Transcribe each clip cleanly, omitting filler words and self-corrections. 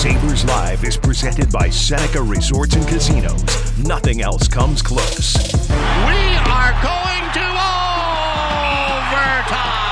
Sabres Live is presented by Seneca Resorts and Casinos. Nothing else comes close. We are going to overtime!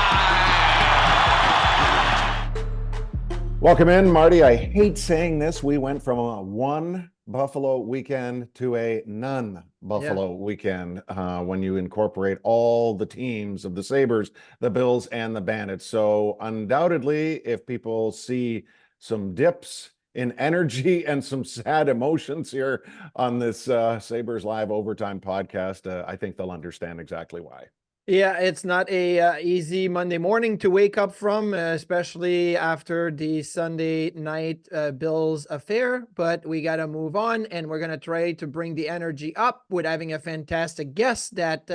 Welcome in, Marty. I hate saying this. We went from a one Buffalo weekend to a none Buffalo weekend when you incorporate all the teams of the Sabres, the Bills, and the Bandits. So undoubtedly, if people see some dips in energy and some sad emotions here on this Sabres Live Overtime podcast, I think they'll understand exactly why. Yeah, it's not a easy Monday morning to wake up from, especially after the Sunday night Bills affair, but we got to move on, and we're going to try to bring the energy up with having a fantastic guest that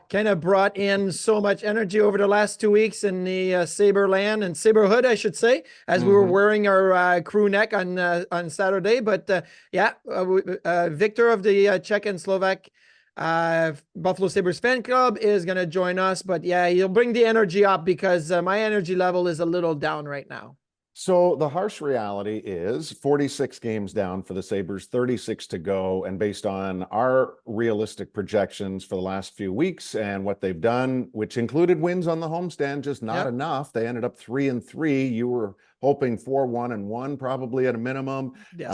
kind of brought in so much energy over the last 2 weeks in the Sabre land and Saberhood, I should say, as we were wearing our crew neck on Saturday. But Viktor of the Czech and Slovak Buffalo Sabres fan club is going to join us, but yeah, he'll bring the energy up because my energy level is a little down right now. So the harsh reality is 46 games down for the Sabres, 36 to go. And based on our realistic projections for the last few weeks and what they've done, which included wins on the homestand, just not enough. They ended up 3-3. You were hoping 4-1-1, probably at a minimum. Yes.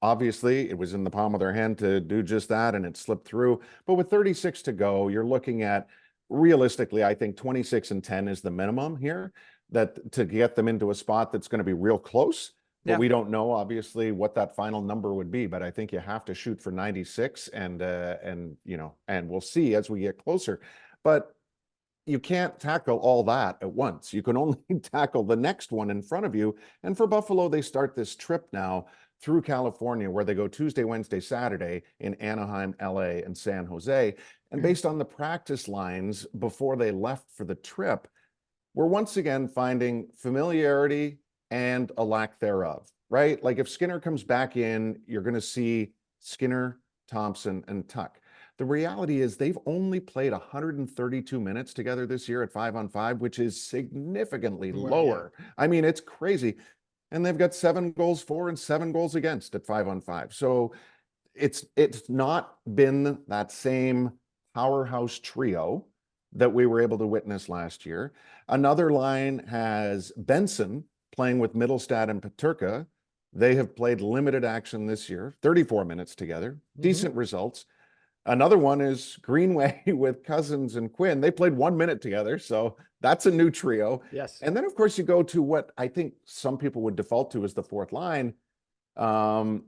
Obviously, it was in the palm of their hand to do just that, and it slipped through. But with 36 to go, you're looking at, realistically, I think 26-10 is the minimum here, that to get them into a spot that's going to be real close. But we don't know, obviously, what that final number would be. But I think you have to shoot for 96, and we'll see as we get closer. But you can't tackle all that at once. You can only tackle the next one in front of you. And for Buffalo, they start this trip now through California, where they go Tuesday, Wednesday, Saturday in Anaheim, LA, and San Jose. And based on the practice lines before they left for the trip, we're once again finding familiarity and a lack thereof, right? Like if Skinner comes back in, you're going to see Skinner, Thompson, and Tuck. The reality is they've only played 132 minutes together this year at 5-on-5, which is significantly lower. I mean, it's crazy. And they've got 7 goals for and 7 goals against at 5-on-5. So it's not been that same powerhouse trio that we were able to witness last year. Another line has Benson playing with Mittelstadt and Peterka. They have played limited action this year, 34 minutes together, decent results. Another one is Greenway with Cousins and Quinn. They played 1 minute together, so that's a new trio. Yes. And then, of course, you go to what I think some people would default to as the fourth line. But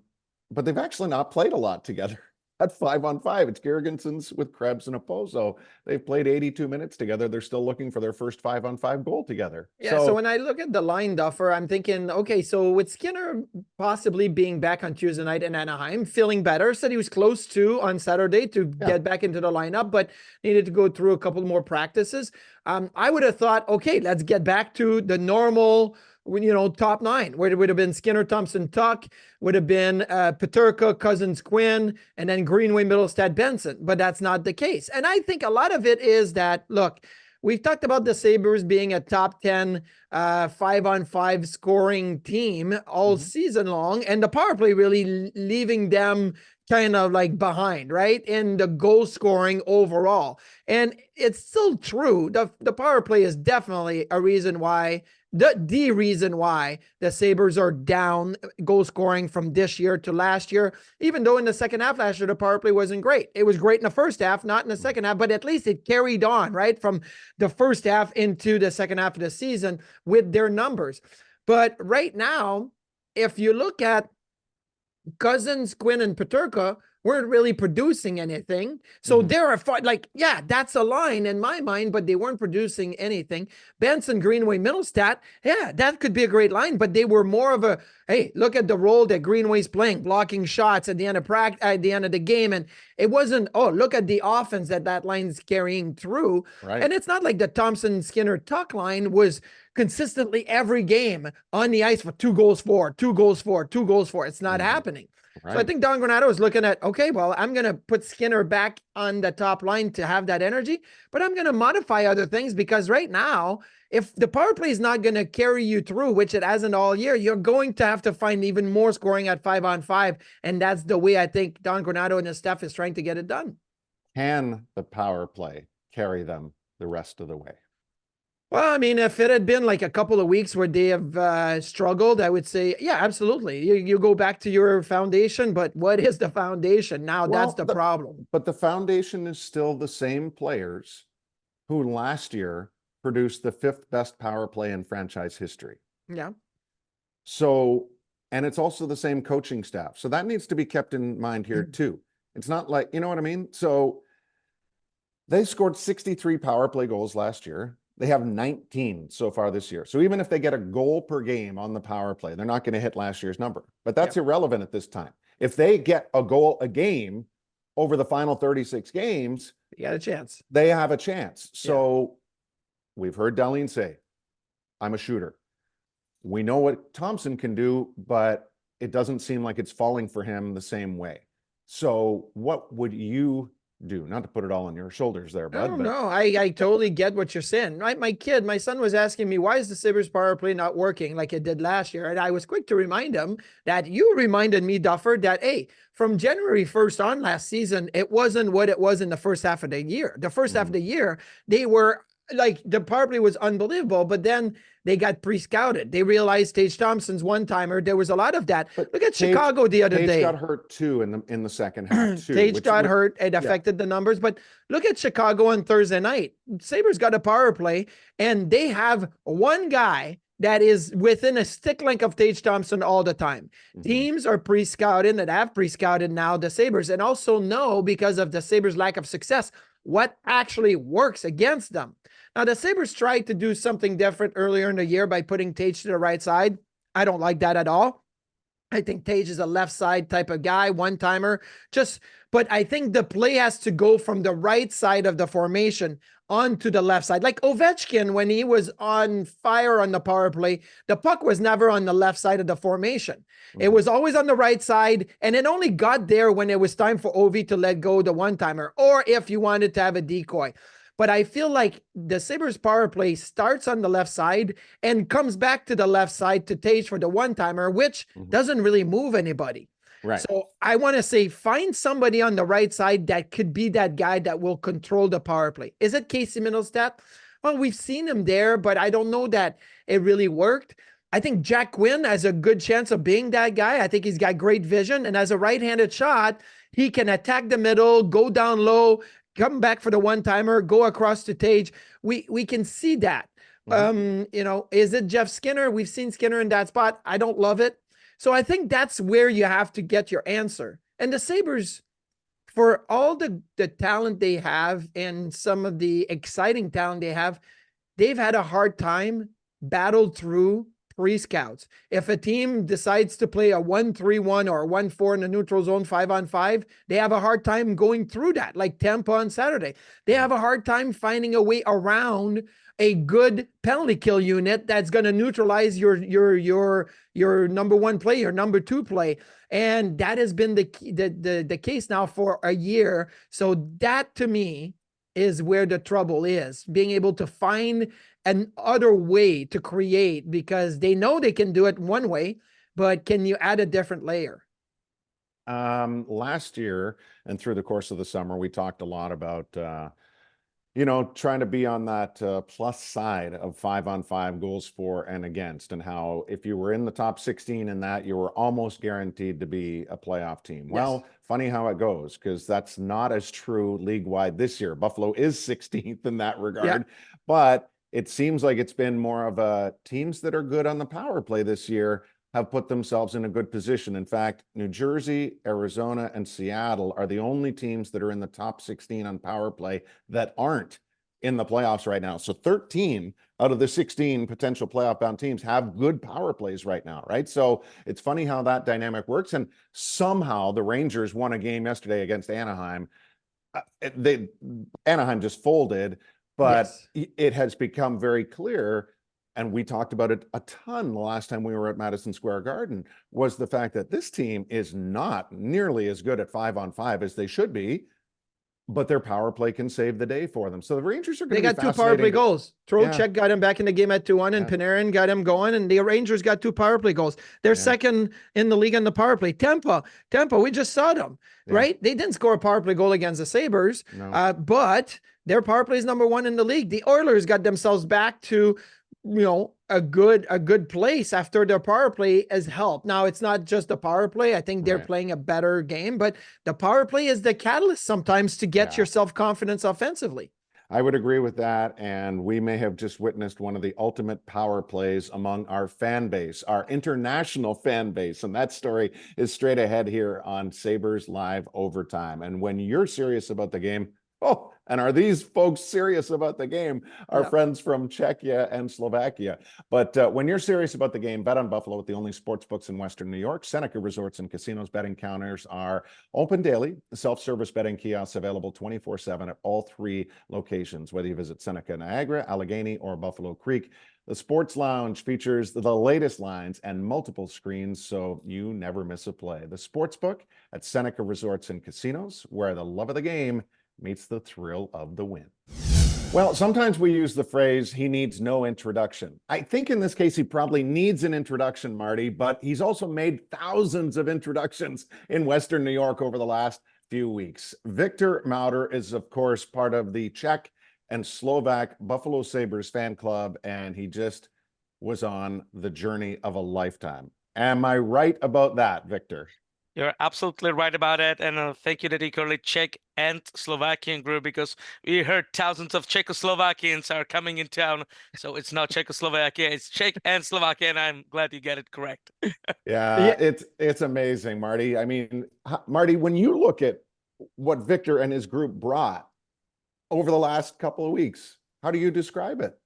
they've actually not played a lot together at 5-on-5. It's Girgensons with Krebs and Oposo. They've played 82 minutes together. They're still looking for their first 5-on-5 goal together. Yeah, so when I look at the line, Duffer, I'm thinking, okay, so with Skinner possibly being back on Tuesday night in Anaheim, feeling better, said he was close to on Saturday to get back into the lineup, but needed to go through a couple more practices. I would have thought, okay, let's get back to the normal, top 9, where it would have been Skinner, Thompson, Tuck, would have been Peterka, Cousins, Quinn, and then Greenway, Mittelstadt, Benson. But that's not the case. And I think a lot of it is that, look, we've talked about the Sabres being a top 10 5-on-5 scoring team all season long, and the power play really leaving them kind of like behind, right, in the goal scoring overall. And it's still true. The power play is definitely a reason why, the reason why the Sabres are down goal scoring from this year to last year, even though in the second half last year, the power play wasn't great. It was great in the first half, not in the second half, but at least it carried on, right, from the first half into the second half of the season with their numbers. But right now, if you look at Cousins, Quinn, and Peterka, weren't really producing anything. So there are, that's a line in my mind, but they weren't producing anything. Benson, Greenway, Mittelstadt, that could be a great line, but they were more of a, hey, look at the role that Greenway's playing, blocking shots at the end of practice, at the end of the game. And it wasn't, oh, look at the offense that line's carrying through. Right. And it's not like the Thompson, Skinner, Tuck line was consistently every game on the ice for 2 goals for, 2 goals for, 2 goals for. It's not happening. So I Right. think Don Granato is looking at, okay, well, I'm going to put Skinner back on the top line to have that energy, but I'm going to modify other things because right now, if the power play is not going to carry you through, which it hasn't all year, you're going to have to find even more scoring at 5-on-5. And that's the way I think Don Granato and his staff is trying to get it done. Can the power play carry them the rest of the way? Well, I mean, if it had been like a couple of weeks where they have struggled, I would say, yeah, absolutely. You go back to your foundation, but what is the foundation? Now that's the problem. But the foundation is still the same players who last year produced the 5th best power play in franchise history. Yeah. So, and it's also the same coaching staff. So that needs to be kept in mind here too. It's not like, you know what I mean? So they scored 63 power play goals last year. They have 19 so far this year. So even if they get a goal per game on the power play, they're not going to hit last year's number. But that's irrelevant at this time. If they get a goal a game over the final 36 games, You got a chance. they have a chance. So we've heard Darlene say, I'm a shooter. We know what Thompson can do, but it doesn't seem like it's falling for him the same way. So what would you do? Not to put it all on your shoulders there, bud. No, I totally get what you're saying. Right, my son was asking me, why is the Sabres power play not working like it did last year? And I was quick to remind him that you reminded me, Duffer, that, hey, from January 1st on last season, it wasn't what it was in the first half of the year. The first half of the year, they were like, the power play was unbelievable, but then they got pre-scouted. They realized Tage Thompson's one-timer. There was a lot of that. But look at Chicago the other Tage day. got hurt too in the second half too. Tage got hurt. It affected the numbers. But look at Chicago on Thursday night. Sabres got a power play, and they have one guy that is within a stick length of Tage Thompson all the time. Teams are pre-scouted and have pre-scouted now the Sabres, and also know, because of the Sabres' lack of success, what actually works against them. Now, the Sabres tried to do something different earlier in the year by putting Tage to the right side. I don't like that at all. I think Tage is a left side type of guy, one-timer. But I think the play has to go from the right side of the formation onto the left side. Like Ovechkin, when he was on fire on the power play, the puck was never on the left side of the formation. It was always on the right side, and it only got there when it was time for Ovi to let go the one-timer, or if you wanted to have a decoy. But I feel like the Sabres power play starts on the left side and comes back to the left side to Tage for the one-timer, which doesn't really move anybody. Right. So I want to say, find somebody on the right side that could be that guy that will control the power play. Is it Casey Mittelstadt? Well, we've seen him there, but I don't know that it really worked. I think Jack Quinn has a good chance of being that guy. I think he's got great vision, and as a right-handed shot, he can attack the middle, go down low, come back for the one-timer, go across to Tage. We can see that. Is it Jeff Skinner? We've seen Skinner in that spot. I don't love it. So I think that's where you have to get your answer. And the Sabres, for all the talent they have and some of the exciting talent they have, they've had a hard time battled through pre-scouts. If a team decides to play a 1-3-1 or 1-4 in the neutral zone 5-on-5, they have a hard time going through that, like Tampa on Saturday. They have a hard time finding a way around a good penalty kill unit that's going to neutralize your number one play, your number two play. And that has been the case now for a year. So that, to me, is where the trouble is, being able to find an other way to create, because they know they can do it one way, but can you add a different layer? Last year and through the course of the summer, we talked a lot about, trying to be on that plus side of 5-on-5 goals for and against, and how if you were in the top 16 in that, you were almost guaranteed to be a playoff team. Yes. Well, funny how it goes, because that's not as true league-wide this year. Buffalo is 16th in that regard, but it seems like it's been more of a teams that are good on the power play this year have put themselves in a good position. In fact, New Jersey, Arizona, and Seattle are the only teams that are in the top 16 on power play that aren't in the playoffs right now. So 13 out of the 16 potential playoff bound teams have good power plays right now, right? So it's funny how that dynamic works. And somehow the Rangers won a game yesterday against Anaheim. Anaheim just folded, but it has become very clear and we talked about it a ton the last time we were at Madison Square Garden, was the fact that this team is not nearly as good at 5-on-5 as they should be, but their power play can save the day for them. So the Rangers are going to be They got 2 power play goals. Trocheck got him back in the game at 2-1, and Panarin got him going, and the Rangers got 2 power play goals. They're second in the league on the power play. Tampa, we just saw them, right? They didn't score a power play goal against the Sabres, but their power play is number 1 in the league. The Oilers got themselves back to, a good place after their power play has helped. Now, it's not just the power play. I think they're playing a better game, but the power play is the catalyst sometimes to get your self-confidence offensively. I would agree with that. And we may have just witnessed one of the ultimate power plays among our fan base, our international fan base. And that story is straight ahead here on Sabres Live Overtime. And when you're serious about the game, and are these folks serious about the game? Our friends from Czechia and Slovakia. But when you're serious about the game, bet on Buffalo with the only sports books in Western New York. Seneca Resorts and Casinos betting counters are open daily. Self-service betting kiosks available 24/7 at all 3 locations, whether you visit Seneca, Niagara, Allegheny, or Buffalo Creek. The Sports Lounge features the latest lines and multiple screens, so you never miss a play. The Sportsbook at Seneca Resorts and Casinos, where the love of the game meets the thrill of the win. Well, sometimes we use the phrase, he needs no introduction. I think in this case, he probably needs an introduction, Marty, but he's also made thousands of introductions in Western New York over the last few weeks. Viktor Maudr is, of course, part of the Czech and Slovak Buffalo Sabres fan club, and he just was on the journey of a lifetime. Am I right about that, Viktor? You're absolutely right about it. And thank you that you call it Czech and Slovakian group, because we heard thousands of Czechoslovakians are coming in town. So it's not Czechoslovakia, it's Czech and Slovakia. And I'm glad you get it correct. It's amazing, Marty. I mean, Marty, when you look at what Viktor and his group brought over the last couple of weeks, how do you describe it?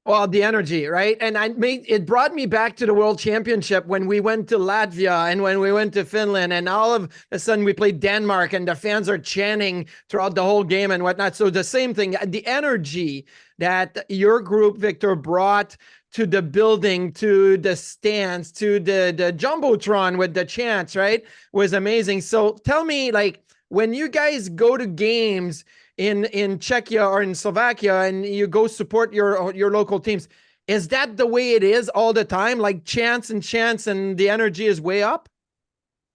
Well, the energy, right? And it brought me back to the World Championship when we went to Latvia and when we went to Finland, and all of a sudden we played Denmark and the fans are chanting throughout the whole game and whatnot. So the same thing, the energy that your group, Viktor, brought to the building, to the stands, to the Jumbotron with the chants, right, was amazing. So tell me, like, when you guys go to games in Czechia or in Slovakia and you go support your local teams, is that the way it is all the time? Like chants and the energy is way up?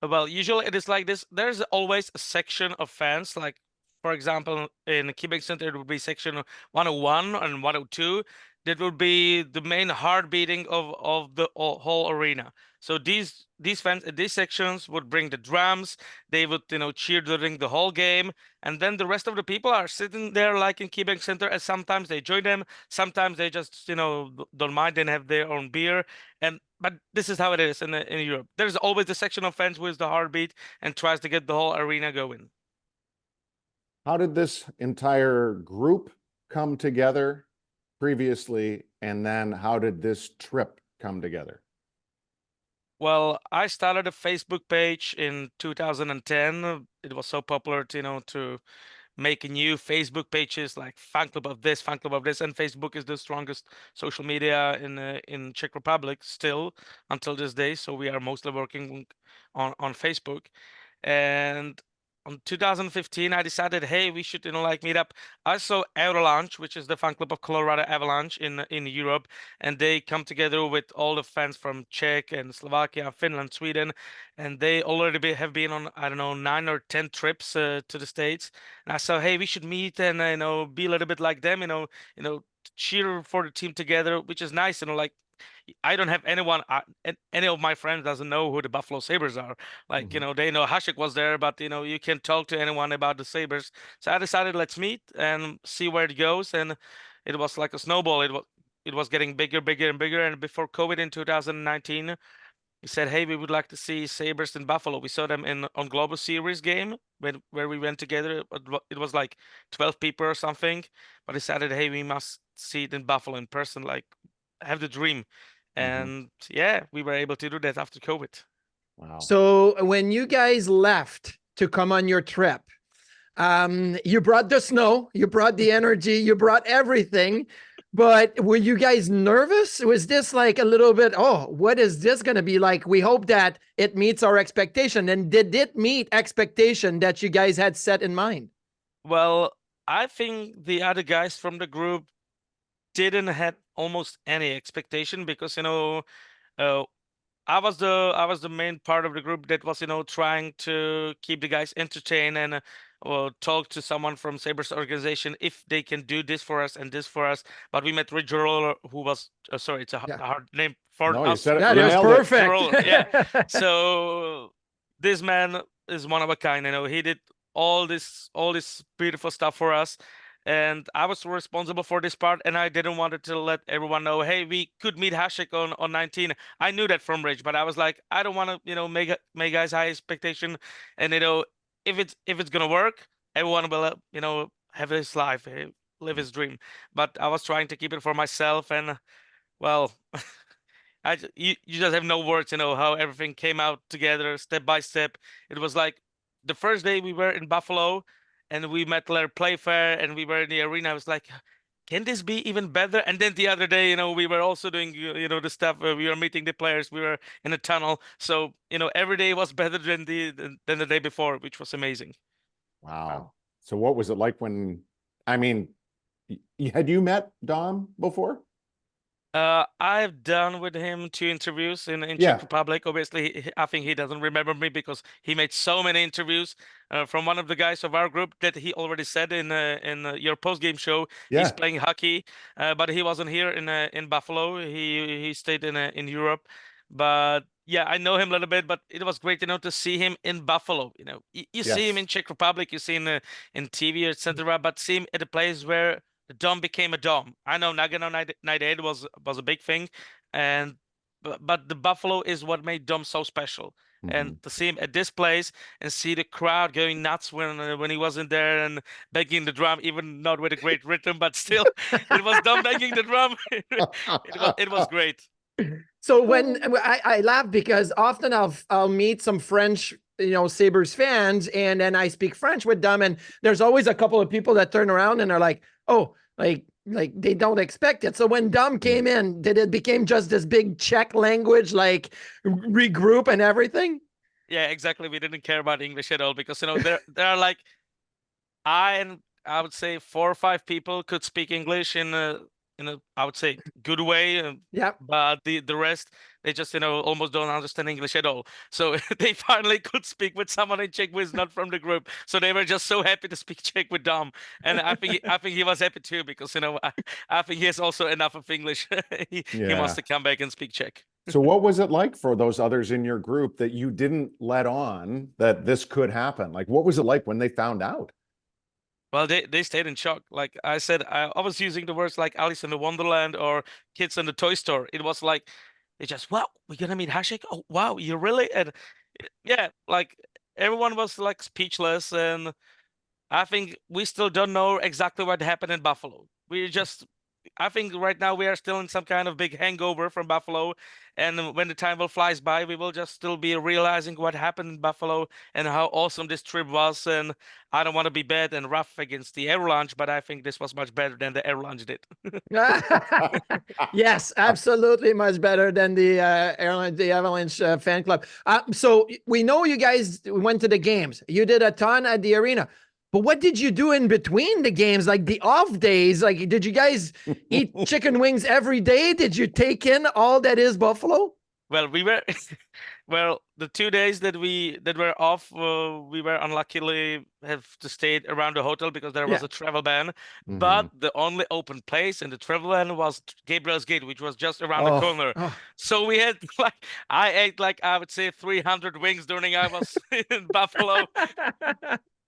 Well, usually it is like this. There's always a section of fans. Like, for example, in Quebec Center, it would be section 101 and 102. That would be the main heart beating of the whole arena. So these fans at these sections would bring the drums. They would, cheer during the whole game. And then the rest of the people are sitting there like in Quebec Center, and sometimes they join them. Sometimes they just, don't mind and have their own beer. But this is how it is in Europe. There's always the section of fans with the heartbeat and tries to get the whole arena going. How did this entire group come together previously, and then how did this trip come together? Well, I started a Facebook page in 2010. It was so popular, to make new Facebook pages like Fanclub of this, Fanclub of this, and Facebook is the strongest social media in Czech Republic still until this day. So we are mostly working on Facebook. And in 2015, I decided, hey, we should, meet up. I saw Avalanche, which is the fan club of Colorado Avalanche in Europe, and they come together with all the fans from Czech and Slovakia, Finland, Sweden, and they already have been on, 9 or 10 trips to the States. And I saw, hey, we should meet and be a little bit like them, cheer for the team together, which is nice, I don't have anyone, any of my friends doesn't know who the Buffalo Sabres are. Like, they know Hasek was there, but, you can't talk to anyone about the Sabres. So I decided, let's meet and see where it goes. And it was like a snowball. It was getting bigger, bigger and bigger. And before COVID in 2019, we said, hey, we would like to see Sabres in Buffalo. We saw them on Global Series game where we went together. It was like 12 people or something. But I decided, hey, we must see it in Buffalo in person, like have the dream. And we were able to do that after COVID. Wow. So when you guys left to come on your trip, you brought the snow, you brought the energy, you brought everything, But were you guys nervous? Was this like a little bit, oh, what is this going to be like? We hope that it meets our expectation. And did it meet expectation that you guys had set in mind? Well, I think the other guys from the group didn't have almost any expectation because, uh, I was the main part of the group that was, trying to keep the guys entertained and talk to someone from Sabres organization if they can do this for us and this for us. But we met Rich Roller, who was sorry, it's a hard name for No, you us. said it. Yeah, You it was nailed it. perfect. Roller, yeah. So this man is one of a kind. He did all this beautiful stuff for us. And I was responsible for this part, and I didn't want to let everyone know, hey, we could meet Hasek on 19. I knew that from Rich, but I was like, I don't want to, make guys high expectation. And if it's gonna work, everyone will, have his life, live his dream. But I was trying to keep it for myself, and well, you just have no words, how everything came out together step by step. It was like the first day we were in Buffalo and we met Larry Playfair and we were in the arena. I was like, can this be even better? And then the other day, we were also doing, the stuff where we were meeting the players. We were in a tunnel. So, every day was better than the day before, which was amazing. Wow. So what was it like when, I mean, had you met Dom before? I've done with him 2 interviews in Yeah. Czech Republic. Obviously, I think he doesn't remember me because he made so many interviews from one of the guys of our group that he already said in your post-game show. Yeah. He's playing hockey, but he wasn't here in Buffalo. He stayed in Europe. But yeah, I know him a little bit. But it was great, to see him in Buffalo. You see him Yes. in Czech Republic, you see him in TV, etc. But see him at a place where the Dom became a Dom. I know Nagano 98 was a big thing, but the Buffalo is what made Dom so special. And to see him at this place and see the crowd going nuts when he wasn't there and banging the drum, even not with a great rhythm, but still, it was Dom banging the drum. It was great. So when I laugh because often I'll meet some French, Sabres fans, and then I speak French with them, and there's always a couple of people that turn around and are like, oh, like they don't expect it. So when Dom came in, did it became just this big Czech language, like regroup and everything? Yeah, exactly. We didn't care about English at all because there are like I would say 4 or 5 people could speak English in a I would say good way. Yeah. But the rest, they just almost don't understand English at all. So they finally could speak with someone in Czech who is not from the group. So they were just so happy to speak Czech with Dom, and I think he was happy too because I think he has also enough of English. He wants to come back and speak Czech. So what was it like for those others in your group that you didn't let on that this could happen? Like, what was it like when they found out? Well, they stayed in shock. Like I said, I was using the words like Alice in the Wonderland or Kids in the Toy Store. It was like, they just, wow, we're gonna meet Hasek? Oh, wow, you really? And yeah, like everyone was like speechless. And I think we still don't know exactly what happened in Buffalo. I think right now we are still in some kind of big hangover from Buffalo. And when the time will flies by, we will just still be realizing what happened in Buffalo and how awesome this trip was. And I don't want to be bad and rough against the Avalanche, but I think this was much better than the Avalanche did. Yes, absolutely, much better than the Avalanche fan club. So we know you guys went to the games. You did a ton at the arena. But what did you do in between the games, like the off days? Like, did you guys eat chicken wings every day? Did you take in all that is Buffalo? Well, we were, well, the 2 days that were off, we were unluckily have to stay around the hotel because there was a travel ban. But the only open place in the travel ban was Gabriel's Gate, which was just around the corner. So we had I ate I would say 300 wings during I was in Buffalo.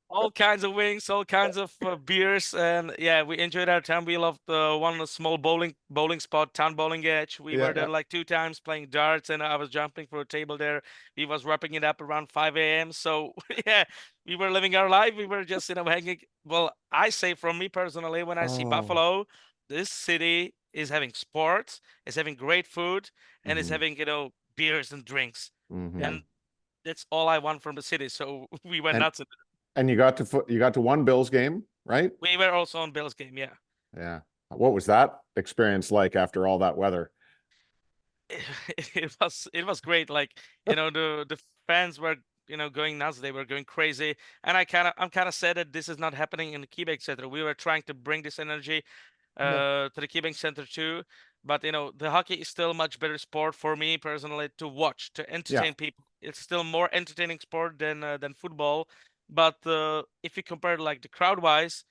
All kinds of wings, all kinds of beers, and yeah, we enjoyed our time. We loved one small bowling spot, Town Bowling Edge. We were there 2 times playing darts, and I was jumping for a table there. We was wrapping it up around 5 a.m. So yeah, we were living our life. We were just hanging. Well, I say from me personally, when I see Buffalo, this city is having sports, is having great food, and is having beers and drinks, and that's all I want from the city. So we went nuts. And you got to one Bills game, right? We were also on Bills game, yeah. Yeah. What was that experience like after all that weather? It was great. Like, the fans were, going nuts. They were going crazy. And I'm kind of sad that this is not happening in the Quebec Center. We were trying to bring this energy to the Quebec Center too. But the hockey is still a much better sport for me personally to watch, to entertain people. It's still more entertaining sport than football. But if you compare like the crowd wise,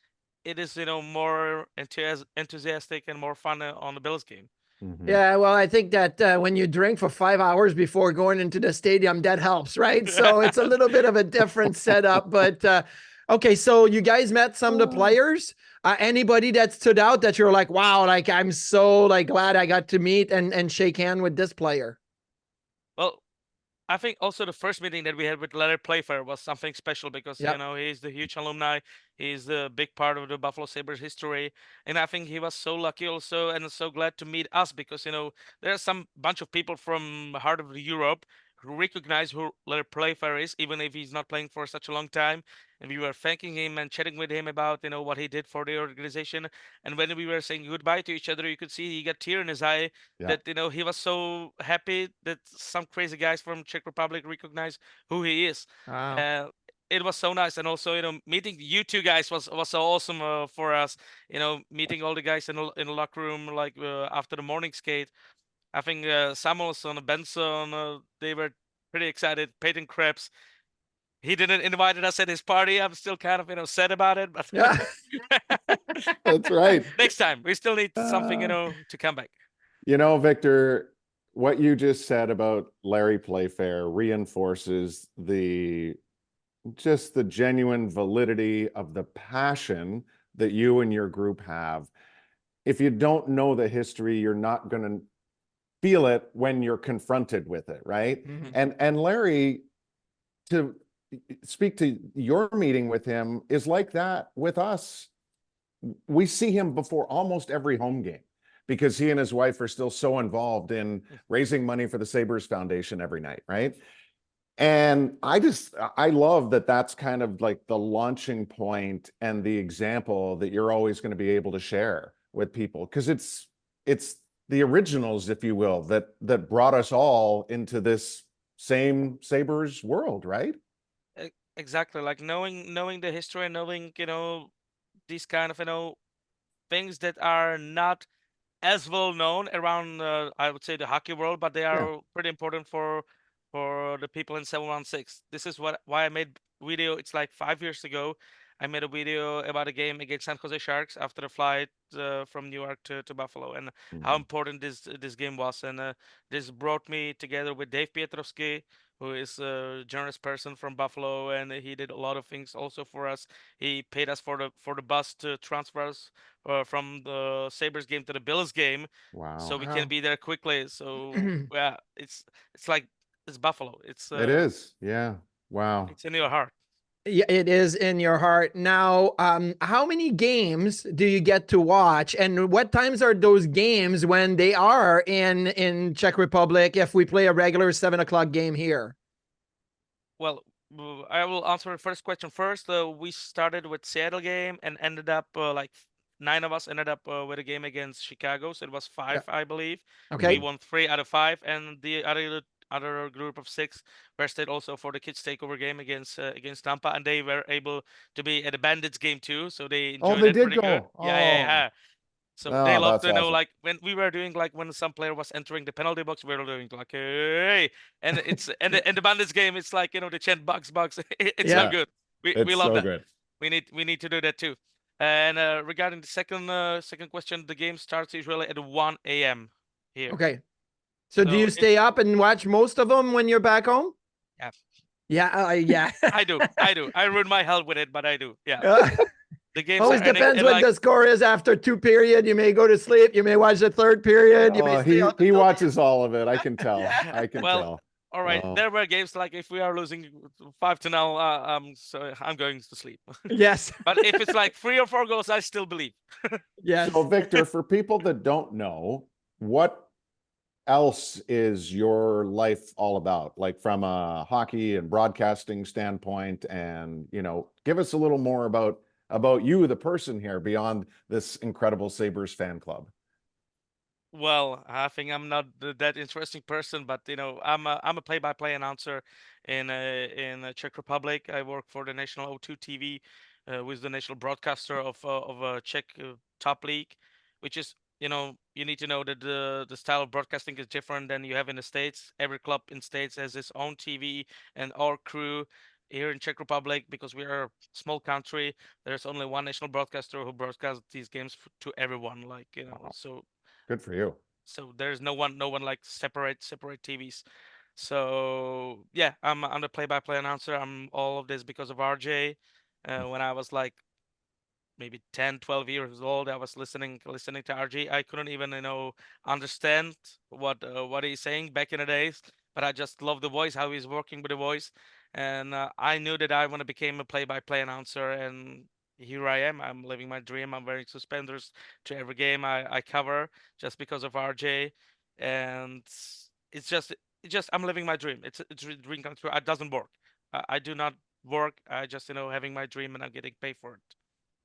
it is more enthusiastic and more fun on the Bills game. Mhm. Yeah, well, I think that when you drink for 5 hours before going into the stadium, that helps, right? So it's a little bit of a different setup. But okay, so you guys met some of the players. Anybody that stood out that you're like, wow, like I'm so like glad I got to meet and shake hand with this player? Well, I think also the first meeting that we had with Larry Playfair was something special because Yep. he's the huge alumni. He's the big part of the Buffalo Sabres history, and I think he was so lucky also and so glad to meet us because there's some bunch of people from the heart of Europe who recognize who Larry Playfair is, even if he's not playing for such a long time. And we were thanking him and chatting with him about what he did for the organization. And when we were saying goodbye to each other, you could see he got tear in his eye Yeah. that he was so happy that some crazy guys from Czech Republic recognize who he is. Wow. It was so nice, and also meeting you two guys was so awesome for us. Meeting all the guys in the locker room like after the morning skate. I think Samuelson, Benson, they were pretty excited. Peyton Krebs, he didn't invite us at his party. I'm still kind of sad about it, but Yeah. That's right. next time we still need something to come back. Victor, what you just said about Larry Playfair reinforces just the genuine validity of the passion that you and your group have. If you don't know the history, you're not going to feel it when you're confronted with it, right? Mhm. And Larry, to speak to your meeting with him, is like that with us. We see him before almost every home game because he and his wife are still so involved in raising money for the Sabres Foundation every night, right? And I love that that's kind of like the launching point and the example that you're always going to be able to share with people, because it's the originals, if you will, that brought us all into this same Sabres world, right? Exactly, like knowing the history and knowing these kind of things that are not as well known around I would say the hockey world, but they are pretty important for the people in 716. This is why I made video. It's like 5 years ago. I made a video about a game against San Jose Sharks after the flight from New York to Buffalo, and how important this game was. And this brought me together with Dave Pietrowski, who is a generous person from Buffalo, and he did a lot of things also for us. He paid us for the bus to transfer us from the Sabres game to the Bills game, so Wow. we Wow. can be there quickly. So yeah, it's like it's Buffalo. It is. Yeah. Wow. It's in your heart. Yeah, it is in your heart. Now, how many games do you get to watch, and what times are those games when they are in Czech Republic if we play a regular 7 o'clock game here? Well, I will answer the first question first. We started with Seattle game and ended up like 9 of us ended up with a game against Chicago. So it was 5, I believe. Okay. We won 3 out of 5, and the other group of 6 were stayed also for the kids takeover game against Tampa, and they were able to be at the Bandits game too. So they enjoyed they it did pretty good. go. Yeah. So they loved That's awesome. like when we were doing like when some player was entering the penalty box, we were doing like hey, and it's and the Bandits game, it's like the chant box. It's so good. We love so that. good. We need to do that too. And regarding the second question, the game starts usually at 1 a.m. here. Okay. So do So you stay up and watch most of them when you're back home? Yeah. Yeah, yeah. I do. I ruin my health with it, but I do. Yeah. The games Always are ending depends at what like the score is after 2 period. You may go to sleep. You may watch the 3rd period. You may stay out He until the watches all of it. I can tell. I can well, tell. all right. Oh. There were games like if we are losing 5-0, so I'm going to sleep. Yes. But if it's like 3 or 4 goals, I still believe. Yes. So, Victor, for people that don't know, what else is your life all about? Like from a hockey and broadcasting standpoint, and give us a little more about you, the person here, beyond this incredible Sabres fan club. Well, I think I'm not that interesting person, but I'm a play-by-play announcer in Czech Republic. I work for the national O2 TV, with the national broadcaster of a Czech top league, which is you need to know that the style of broadcasting is different than you have in the States. Every club in States has its own TV, and our crew here in Czech Republic, because we are a small country, there's only one national broadcaster who broadcasts these games to everyone. Like so Good for you. there's no one like separate TVs. So yeah, I'm the play-by-play announcer. I'm all of this because of RJ. When I was like maybe 10, 12 years old, I was listening to RJ. I couldn't even understand what he's saying back in the days, but I just love the voice, how he's working with the voice, and I knew that I want to become a play-by-play announcer, and here I am. I'm living my dream. I'm wearing suspenders to every game I cover just because of RJ, and it's just I'm living my dream. It's a dream come true. It doesn't work. I do not work. I just having my dream, and I'm getting paid for it.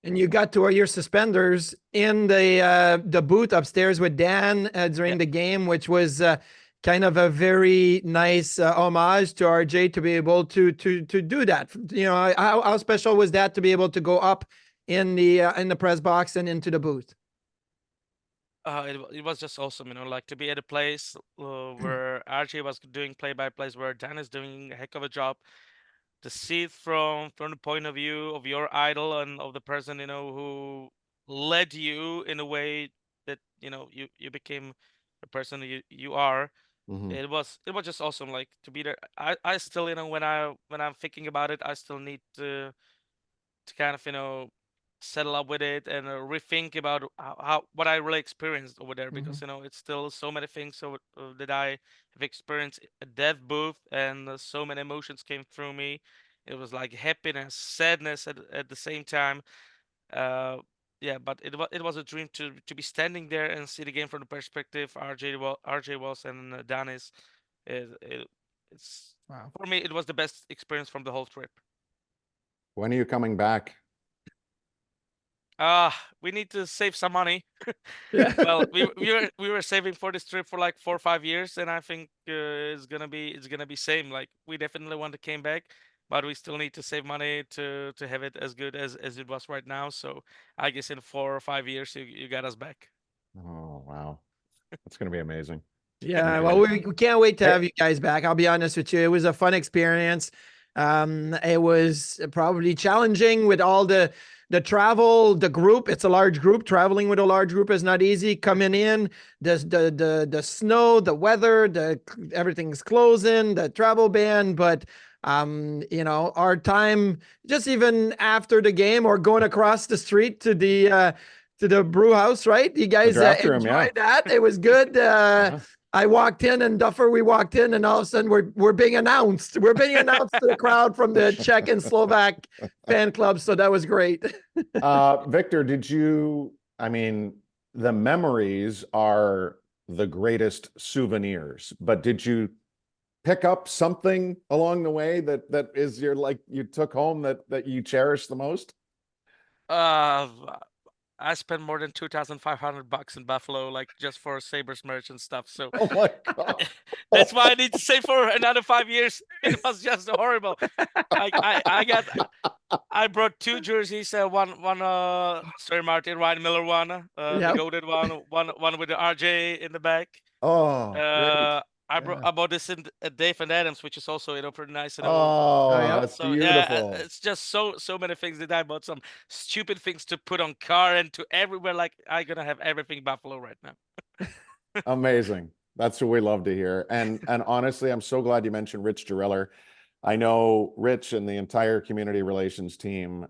And you got to wear your suspenders in the booth upstairs with Dan during Yeah. the game, which was kind of a very nice homage to RJ to be able to do that. How special was that to be able to go up in the press box and into the booth? It was just awesome, like to be at a place where RJ was doing play-by-plays, where Dan is doing a heck of a job. To see it from the point of view of your idol and of the person who led you in a way that you became the person you are. Mhm. It was just awesome, like to be there. I still when I'm thinking about it, I still need to kind of settle up with it and rethink about how what I really experienced over there, because it's still so many things that I have experienced at that booth, and so many emotions came through me. It was like happiness, sadness at the same time. Yeah, but it was a dream to be standing there and see the game from the perspective RJ was and Danis. It's Wow. for me, it was the best experience from the whole trip. When are you coming back? We need to save some money. Yeah. Well, we were saving for this trip for like 4 or 5 years, and I think it's gonna be same. Like we definitely want to came back, but we still need to save money to have it as good as it was right now. So I guess in 4 or 5 years you got us back. Oh, wow. That's going to be amazing. Yeah, well, we can't wait to Hey. have you guys back. I'll be honest with you. It was a fun experience. It was probably challenging with all the travel, the group. It's a large group. Traveling with a large group is not easy. Coming in, the snow, the weather, everything's closing, the travel ban, but our time just even after the game or going across the street to the brew house, right? You guys draft room, enjoyed yeah. that. It was good. Uh-huh. I walked in and Duffer, we walked in, and all of a sudden we're being announced. We're being announced to the crowd from the Czech and Slovak fan club. So that was great. Viktor, the memories are the greatest souvenirs, but did you pick up something along the way that is you took home that you cherish the most? I spent more than $2,500 in Buffalo, like just for Sabres merch and stuff. So Oh my God. that's why I need to save for another 5 years. It was just horrible. I brought 2 jerseys, one sorry, Martin Ryan Miller one, the goated one with the RJ in the back. Oh, great. I bought this in Dave and Adams, which is also pretty nice. Oh, yeah. that's So beautiful. yeah, it's just so many things that I bought. Some stupid things to put on car and to everywhere. Like I'm gonna have everything Buffalo right now. Amazing. That's what we love to hear. And honestly, I'm so glad you mentioned Rich Gireller. I know Rich and the entire community relations team,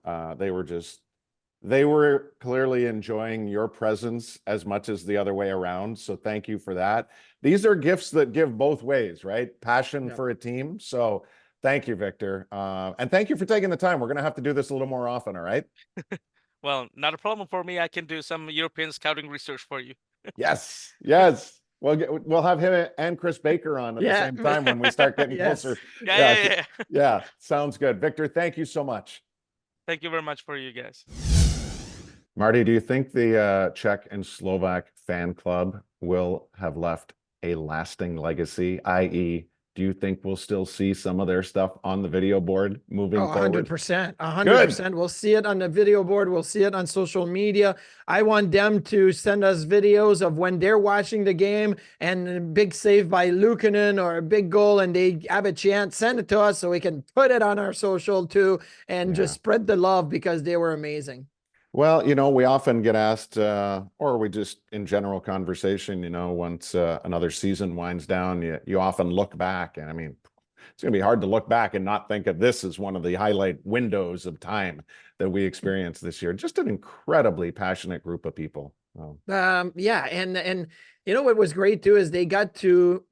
they were clearly enjoying your presence as much as the other way around. So thank you for that. These are gifts that give both ways, right? Passion for a team. So thank you, Viktor. And thank you for taking the time. We're going to have to do this a little more often. All right. Well, not a problem for me. I can do some European scouting research for you. Yes. Yes. We'll have him and Chris Baker on at the same time when we start getting closer. Yeah. Sounds good. Viktor, thank you so much. Thank you very much for you guys. Marty, do you think the Czech and Slovak fan club will have left a lasting legacy, i.e., do you think we'll still see some of their stuff on the video board moving forward? 100%, 100%. We'll see it on the video board. We'll see it on social media. I want them to send us videos of when they're watching the game and a big save by Luukkonen or a big goal and they have a chant. Send it to us so we can put it on our social too and just spread the love because they were amazing. Well, we often get asked, or we just in general conversation, once another season winds down, you often look back. And I mean, it's going to be hard to look back and not think of this as one of the highlight windows of time that we experienced this year. Just an incredibly passionate group of people. Yeah. And what was great too is they got to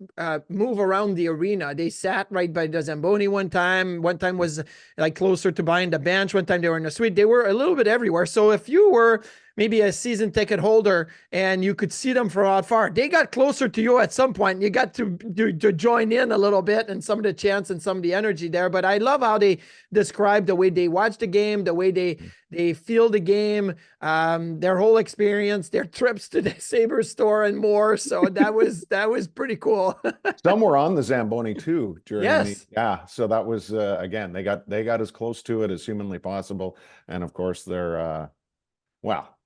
move around the arena. They sat right by the Zamboni one time was like closer to behind the bench. One time they were in the suite. They were a little bit everywhere. So if you were maybe a season ticket holder and you could see them from out far, they got closer to you at some point. You got to join in a little bit and some of the chants and some of the energy there. But I love how they describe the way they watch the game, the way they feel the game, their whole experience, their trips to the Sabres store and more. So that was pretty cool. Some were on the Zamboni too during so that was again, they got as close to it as humanly possible. And of course they're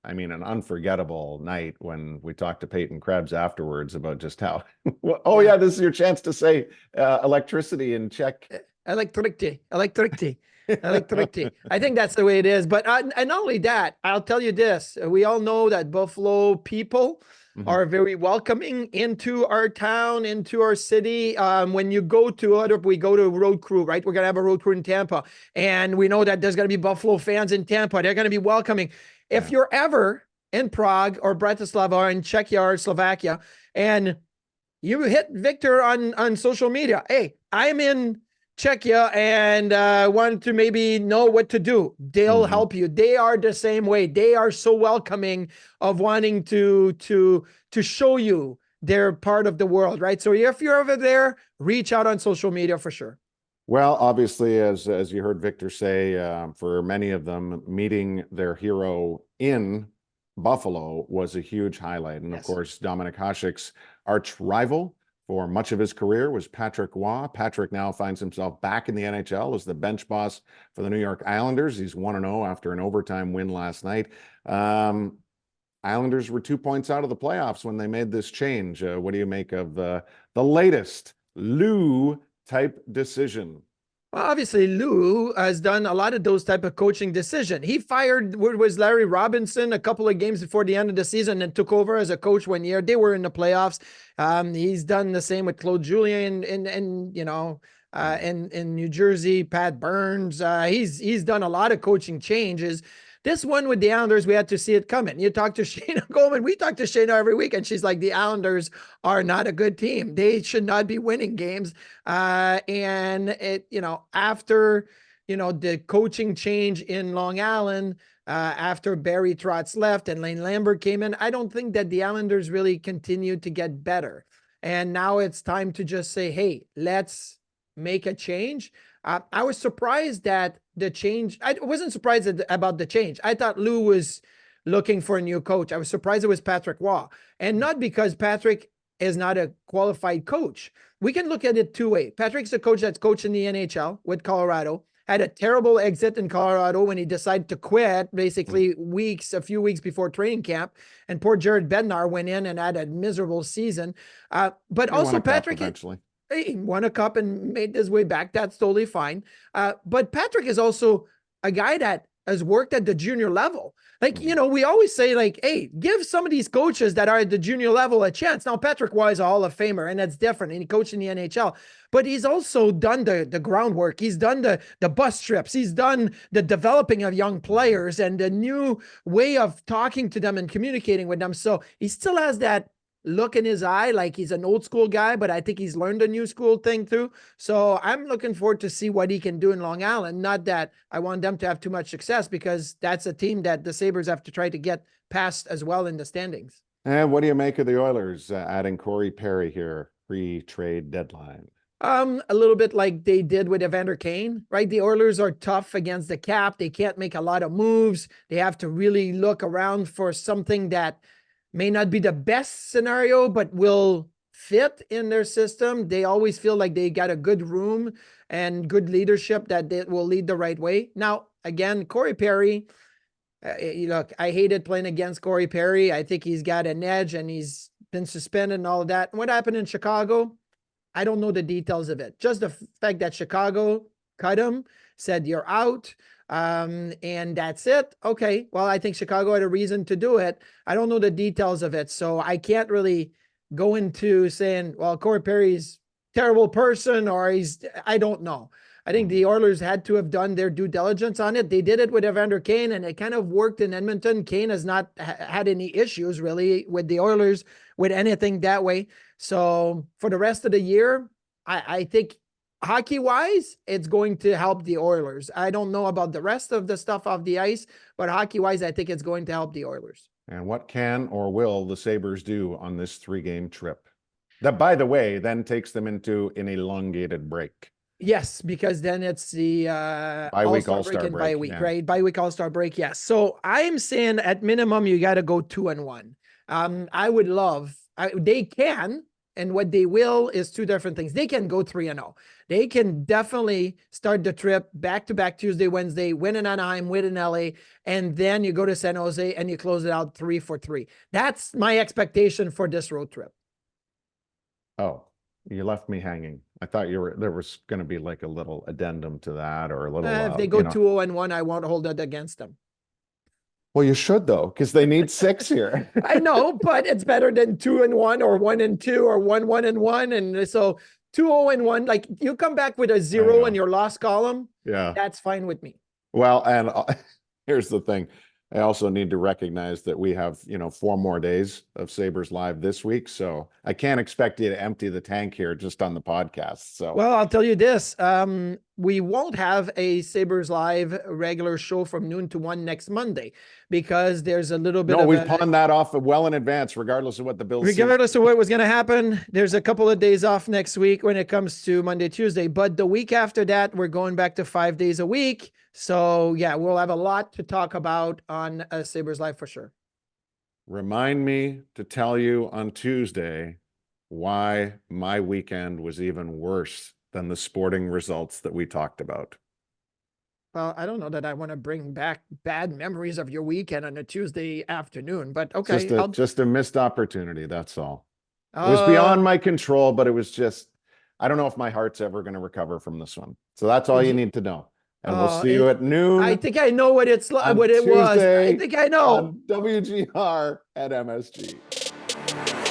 an unforgettable night when we talked to Peyton Krebs afterwards about just how, this is your chance to say electricity in Czech. Electricity. I think that's the way it is. But and not only that, I'll tell you this. We all know that Buffalo people are very welcoming into our town, into our city. When you go to we go to road crew, right? We're going to have a road crew in Tampa. And we know that there's going to be Buffalo fans in Tampa. They're going to be welcoming. If you're ever in Prague or Bratislava or in Czechia or Slovakia, and you hit Viktor on social media, hey, I'm in Czechia and want to maybe know what to do, they'll help you. They are the same way. They are so welcoming of wanting to show you they're part of the world, right? So if you're over there, reach out on social media for sure. Well, obviously, as you heard Viktor say, for many of them, meeting their hero in Buffalo was a huge highlight. And of course, Dominik Hasek's arch rival for much of his career was Patrick Roy. Patrick now finds himself back in the NHL as the bench boss for the New York Islanders. He's 1-0 after an overtime win last night. Islanders were 2 points out of the playoffs when they made this change. What do you make of the latest Lou type decision? Well, obviously, Lou has done a lot of those type of coaching decisions. He fired Larry Robinson a couple of games before the end of the season and took over as a coach one year. They were in the playoffs. He's done the same with Claude Julien in New Jersey, Pat Burns. He's done a lot of coaching changes. This one with the Islanders, we had to see it coming. You talk to Shayna Goldman. We talk to Shayna every week, and she's like, the Islanders are not a good team. They should not be winning games. And it, after, the coaching change in Long Island, after Barry Trotz left and Lane Lambert came in, I don't think that the Islanders really continued to get better. And now it's time to just say, hey, let's make a change. I was surprised that the change, I wasn't surprised about the change. I thought Lou was looking for a new coach. I was surprised it was Patrick Roy. And not because Patrick is not a qualified coach. We can look at it two ways. Patrick's a coach that's coached in the NHL with Colorado, had a terrible exit in Colorado when he decided to quit basically a few weeks before training camp. And poor Jared Bednar went in and had a miserable season. But also Patrick eventually. He won a cup and made his way back. That's totally fine. But Patrick is also a guy that has worked at the junior level. Like, we always say like, hey, give some of these coaches that are at the junior level a chance. Now, Patrick Roy is a Hall of Famer, and that's different. And he coached in the NHL. But he's also done the groundwork. He's done the bus trips. He's done the developing of young players and the new way of talking to them and communicating with them. So he still has that look in his eye, like he's an old school guy, but I think he's learned a new school thing too. So I'm looking forward to see what he can do in Long Island. Not that I want them to have too much success, because that's a team that the Sabres have to try to get past as well in the standings. And what do you make of the Oilers adding Corey Perry here pre-trade deadline? A little bit like they did with Evander Kane, right? The Oilers are tough against the cap. They can't make a lot of moves. They have to really look around for something that may not be the best scenario, but will fit in their system. They always feel like they got a good room and good leadership that they will lead the right way. Now, again, Corey Perry, look, I hated playing against Corey Perry. I think he's got an edge and he's been suspended and all of that. What happened in Chicago? I don't know the details of it. Just the fact that Chicago cut him, said you're out, and that's it. Okay, well, I think Chicago had a reason to do it. I don't know the details of it, so I can't really go into saying, well, Corey Perry's a terrible person, or I don't know. I think the Oilers had to have done their due diligence on it. They did it with Evander Kane, and it kind of worked in Edmonton. Kane has not had any issues really with the Oilers with anything that way. So for the rest of the year, I think hockey-wise, it's going to help the Oilers. I don't know about the rest of the stuff off the ice, but hockey-wise, I think it's going to help the Oilers. And what can or will the Sabres do on this 3-game trip? That, by the way, then takes them into an elongated break. Yes, because then it's the Bye-week All-Star break, bye week, yeah. right? Bye-week All-Star break, yes. So I'm saying at minimum, you got to go 2-1. I would love, they can, and what they will is two different things. They can go 3-0. They can definitely start the trip back-to-back Tuesday, Wednesday, win in Anaheim, win in LA, and then you go to San Jose and you close it out 3-3. That's my expectation for this road trip. Oh, you left me hanging. I thought there was going to be like a little addendum to that, or a little. If they go 2-0-1, I won't hold that against them. Well, you should though, because they need 6 here. I know, but it's better than 2-1 or 1-2 or 1-1-1. And so 2-0-1, like you come back with a 0 in your loss column. Yeah, that's fine with me. Well, and here's the thing. I also need to recognize that we have, 4 more days of Sabres Live this week. So I can't expect you to empty the tank here just on the podcast. So, well, I'll tell you this. We won't have a Sabres Live regular show from noon to 1 next Monday because there's a little bit we pawned that off well in advance, regardless of what the Bills. Regardless of what was going to happen, there's a couple of days off next week when it comes to Monday, Tuesday. But the week after that, we're going back to 5 days a week. So yeah, we'll have a lot to talk about on Sabres Live for sure. Remind me to tell you on Tuesday why my weekend was even worse than the sporting results that we talked about. Well, I don't know that I want to bring back bad memories of your weekend on a Tuesday afternoon, but okay. Just a missed opportunity. That's all. It was beyond my control, but it was just, I don't know if my heart's ever going to recover from this one. So that's all you need to know. And we'll see you at noon. I think I know what it's like, what it was. I think I know. On WGR at MSG.